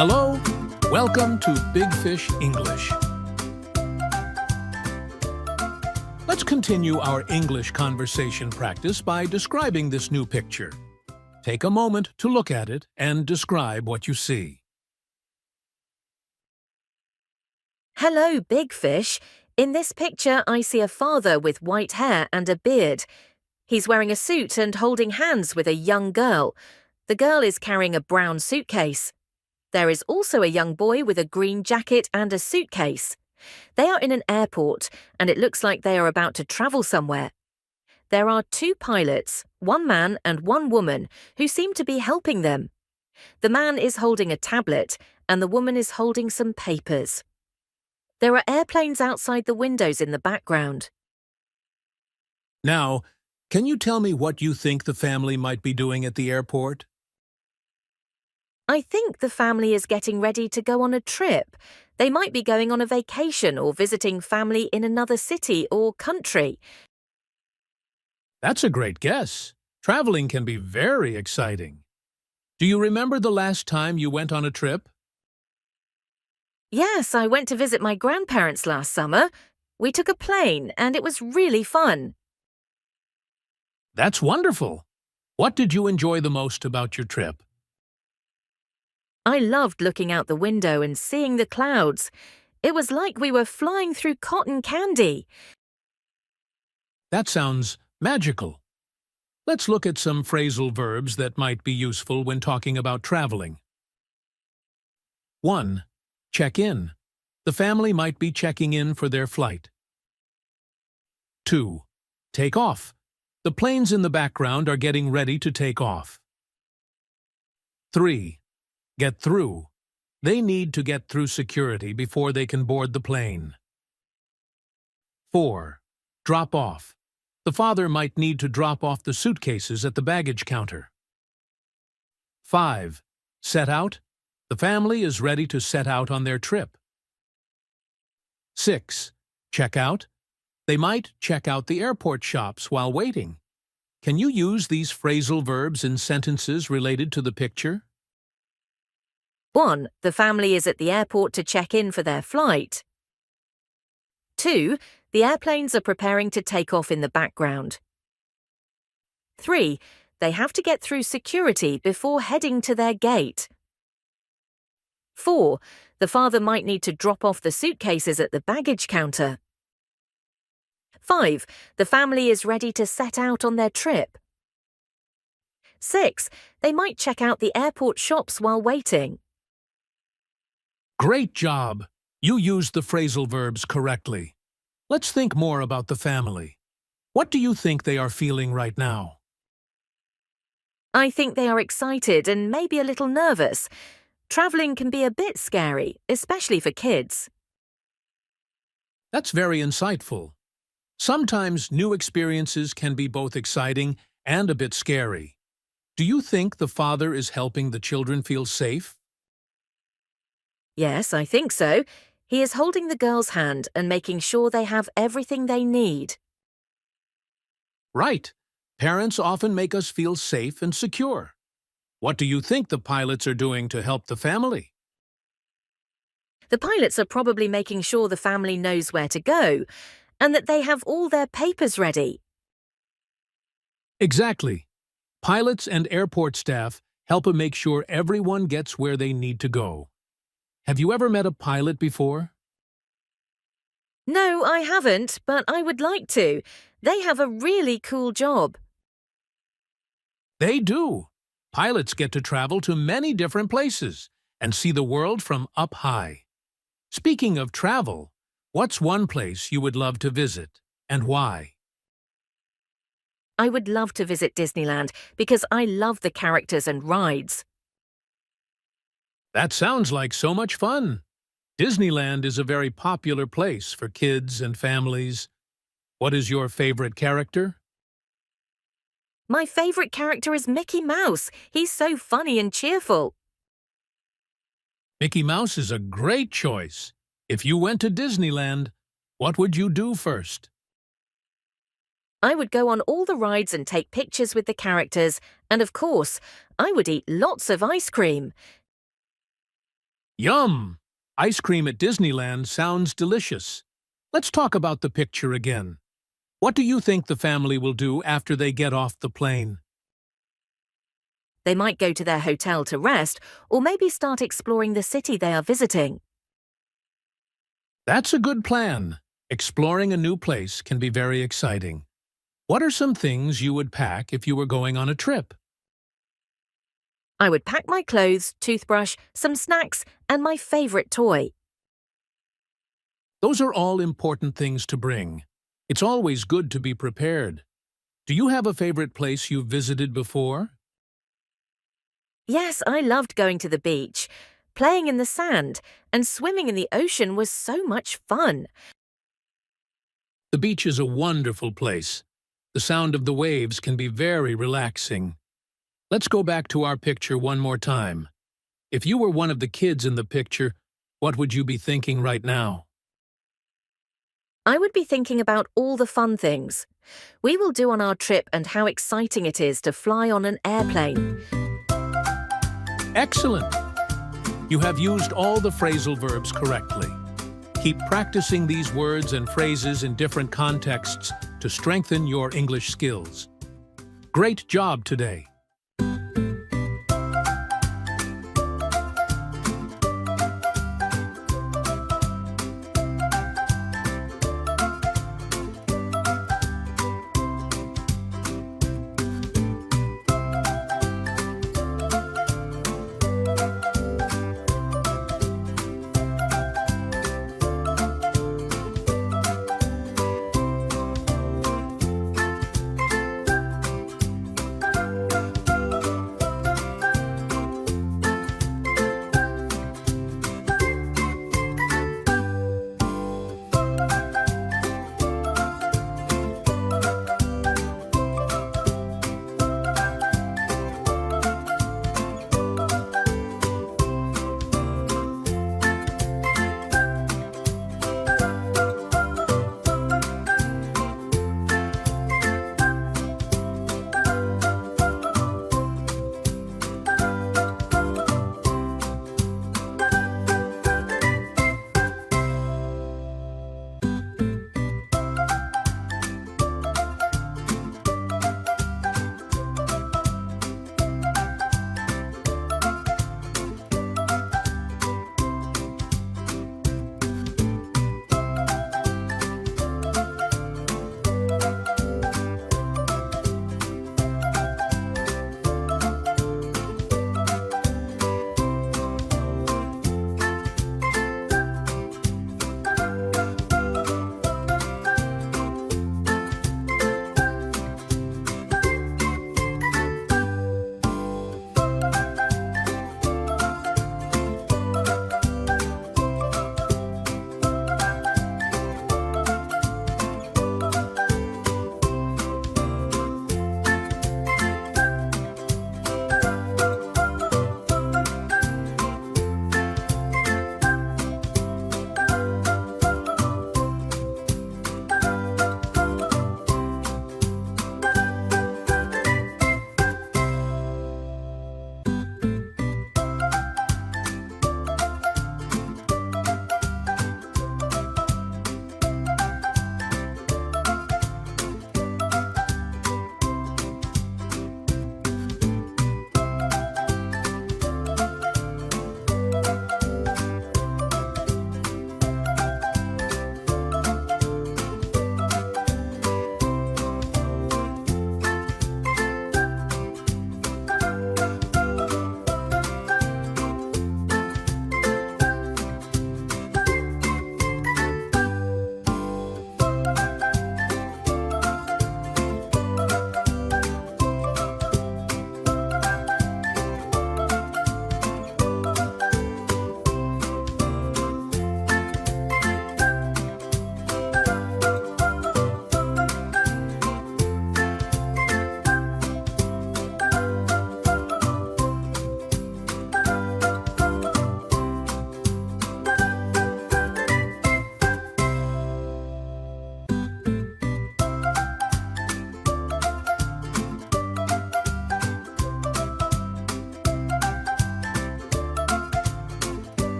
Hello, welcome to BigFish English. Let's continue our English conversation practice by describing this new picture. Take a moment to look at it and describe what you see. Hello, BigFish. In this picture, I see a father with white hair and a beard. He's wearing a suit and holding hands with a young girl. The girl is carrying a brown suitcase. There is also a young boy with a green jacket and a suitcase. They are in an airport, and it looks like they are about to travel somewhere. There are two pilots, one man and one woman, who seem to be helping them. The man is holding a tablet, and the woman is holding some papers. There are airplanes outside the windows in the background. Now, can you tell me what you think the family might be doing at the airport? I think the family is getting ready to go on a trip. They might be going on a vacation or visiting family in another city or country. That's a great guess. Traveling can be very exciting. Do you remember the last time you went on a trip? Yes, I went to visit my grandparents last summer. We took a plane and it was really fun. That's wonderful. What did you enjoy the most about your trip? I loved looking out the window and seeing the clouds. It was like we were flying through cotton candy. That sounds magical. Let's look at some phrasal verbs that might be useful when talking about traveling. 1. Check in. The family might be checking in for their flight. 2. Take off. The planes in the background are getting ready to take off. 3. Get through. They need to get through security before they can board the plane. 4. Drop off. The father might need to drop off the suitcases at the baggage counter. 5. Set out. The family is ready to set out on their trip. 6. Check out. They might check out the airport shops while waiting. Can you use these phrasal verbs in sentences related to the picture? 1. The family is at the airport to check in for their flight. 2. The airplanes are preparing to take off in the background. 3. They have to get through security before heading to their gate. 4. The father might need to drop off the suitcases at the baggage counter. 5. The family is ready to set out on their trip. 6. They might check out the airport shops while waiting. Great job! You used the phrasal verbs correctly. Let's think more about the family. What do you think they are feeling right now? I think they are excited and maybe a little nervous. Traveling can be a bit scary, especially for kids. That's very insightful. Sometimes new experiences can be both exciting and a bit scary. Do you think the father is helping the children feel safe? Yes, I think so. He is holding the girl's hand and making sure they have everything they need. Right. Parents often make us feel safe and secure. What do you think the pilots are doing to help the family? The pilots are probably making sure the family knows where to go and that they have all their papers ready. Exactly. Pilots and airport staff help make sure everyone gets where they need to go. Have you ever met a pilot before? No, I haven't, but I would like to. They have a really cool job. They do. Pilots get to travel to many different places and see the world from up high. Speaking of travel, what's one place you would love to visit and why? I would love to visit Disneyland because I love the characters and rides. That sounds like so much fun. Disneyland is a very popular place for kids and families. What is your favorite character? My favorite character is Mickey Mouse. He's so funny and cheerful. Mickey Mouse is a great choice. If you went to Disneyland, what would you do first? I would go on all the rides and take pictures with the characters, and of course, I would eat lots of ice cream. Yum! Ice cream at Disneyland sounds delicious. Let's talk about the picture again. What do you think the family will do after they get off the plane? They might go to their hotel to rest, or maybe start exploring the city they are visiting. That's a good plan. Exploring a new place can be very exciting. What are some things you would pack if you were going on a trip? I would pack my clothes, toothbrush, some snacks, and my favorite toy. Those are all important things to bring. It's always good to be prepared. Do you have a favorite place you've visited before? Yes, I loved going to the beach. Playing in the sand and swimming in the ocean was so much fun. The beach is a wonderful place. The sound of the waves can be very relaxing. Let's go back to our picture one more time. If you were one of the kids in the picture, what would you be thinking right now? I would be thinking about all the fun things we will do on our trip and how exciting it is to fly on an airplane. Excellent! You have used all the phrasal verbs correctly. Keep practicing these words and phrases in different contexts to strengthen your English skills. Great job today!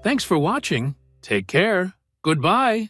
Thanks for watching. Take care. Goodbye.